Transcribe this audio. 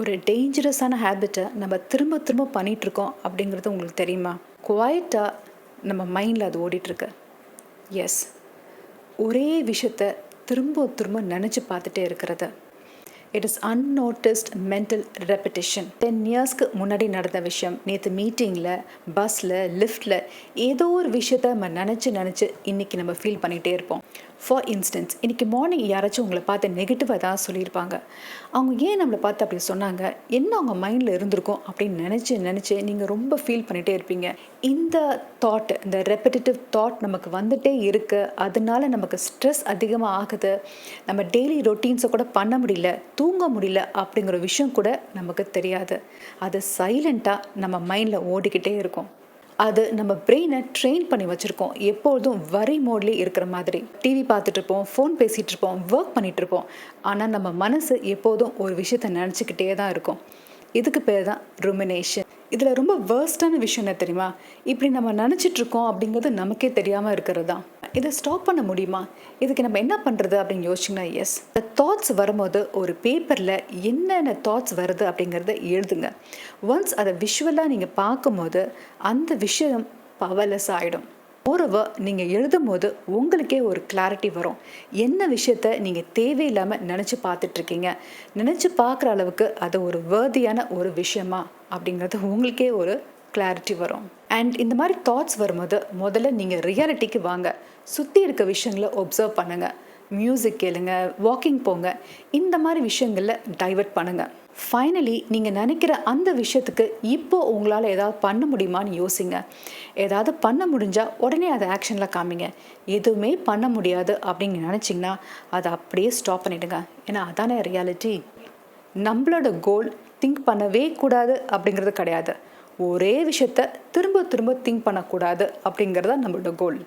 ஒரு டேஞ்சரஸான ஹேபிட்டை நம்ம திரும்ப திரும்ப பண்ணிகிட்ருக்கோம் அப்படிங்கிறது உங்களுக்கு தெரியுமா? குவாய்ட்டாக நம்ம மைண்டில் அது ஓடிட்டுருக்கு. எஸ், ஒரே விஷயத்த திரும்ப திரும்ப நினச்சி பார்த்துட்டே இருக்கிறது. It is unnoticed mental repetition. 10 இயர்ஸ்க்கு முன்னாடி நடந்த விஷயம், நேற்று மீட்டிங்கில், பஸ்ஸில், லிஃப்டில் ஏதோ ஒரு விஷயத்த நம்ம நினச்சி இன்றைக்கி நம்ம ஃபீல் பண்ணிகிட்டே இருப்போம். ஃபார் இன்ஸ்டன்ஸ், இன்றைக்கி மார்னிங் யாராச்சும் உங்களை பார்த்து நெகட்டிவாக தான் சொல்லியிருப்பாங்க. அவங்க ஏன் நம்மளை பார்த்து அப்படி சொன்னாங்க, என்ன அவங்க மைண்டில் இருந்திருக்கும் அப்படின்னு நினச்சி நீங்கள் ரொம்ப ஃபீல் பண்ணிகிட்டே இருப்பீங்க. இந்த தாட், இந்த ரெப்பிட்டேட்டிவ் தாட் நமக்கு வந்துகிட்டே இருக்குது. அதனால நமக்கு ஸ்ட்ரெஸ் அதிகமாக ஆகுது. நம்ம டெய்லி ரொட்டீன்ஸை கூட பண்ண முடியல, தூங்க முடியல அப்படிங்கிற விஷயம் கூட நமக்கு தெரியாது. அது சைலண்ட்டாக நம்ம மைண்டில் ஓடிக்கிட்டே இருக்கும். அது நம்ம பிரெயினை ட்ரெயின் பண்ணி வச்சுருக்கோம். எப்பொழுதும் வரி மோட்லேயே இருக்கிற மாதிரி. டிவி பார்த்துட்ருப்போம், ஃபோன் பேசிகிட்ருப்போம், ஒர்க் பண்ணிகிட்ருப்போம். ஆனால் நம்ம மனசு எப்போதும் ஒரு விஷயத்தை நினச்சிக்கிட்டே தான் இருக்கும். இதுக்கு பேர் தான் ருமினேஷன். இதில் ரொம்ப வேர்ஸ்டான விஷயம் என்ன தெரியுமா? இப்படி நம்ம நினச்சிட்ருக்கோம் அப்படிங்கிறது நமக்கே தெரியாமல் இருக்கிறது தான். இதை ஸ்டாப் பண்ண முடியுமா? இதுக்கு நம்ம என்ன பண்ணுறது அப்படின்னு யோசிச்சிங்கன்னா, எஸ், இந்த தாட்ஸ் வரும்போது ஒரு பேப்பரில் என்னென்ன தாட்ஸ் வருது அப்படிங்கிறத எழுதுங்க. ஒன்ஸ் அதை விஷுவலாக நீங்கள் பார்க்கும்போது அந்த விஷயம் பவர்லெஸ் ஆகிடும். ஓரவர் நீங்கள் எழுதும் போது உங்களுக்கே ஒரு கிளாரிட்டி வரும். என்ன விஷயத்த நீங்கள் தேவையில்லாமல் நினச்சி பார்த்துட்ருக்கீங்க, நினச்சி பார்க்குற அளவுக்கு அது ஒரு வேர்தியான ஒரு விஷயமா அப்படிங்கிறது உங்களுக்கே ஒரு கிளாரிட்டி வரும். அண்ட் இந்த மாதிரி தாட்ஸ் வரும்போது முதல்ல நீங்கள் ரியாலிட்டிக்கு வாங்க. சுற்றி இருக்க விஷயங்களை ஒப்சர்வ் பண்ணுங்கள், மியூசிக் கேளுங்க, வாக்கிங் போங்க, இந்த மாதிரி விஷயங்களில் டைவர்ட் பண்ணுங்கள். ஃபைனலி நீங்கள் நினைக்கிற அந்த விஷயத்துக்கு இப்போது உங்களால் ஏதாவது பண்ண முடியுமான்னு யோசிங்க. ஏதாவது பண்ண முடிஞ்சால் உடனே அதை ஆக்ஷனில் காமிங்க. எதுவுமே பண்ண முடியாது அப்படின்னு நினச்சிங்கன்னா அதை அப்படியே ஸ்டாப் பண்ணிவிடுங்க. ஏன்னா அதானே ரியாலிட்டி. நம்மளோட கோல் திங்க் பண்ணவே கூடாது அப்படிங்கிறது கிடையாது. ஒரே விஷயத்த திரும்ப திரும்ப திங்க் பண்ணக்கூடாது அப்படிங்கிறது தான் நம்மளோட கோல்.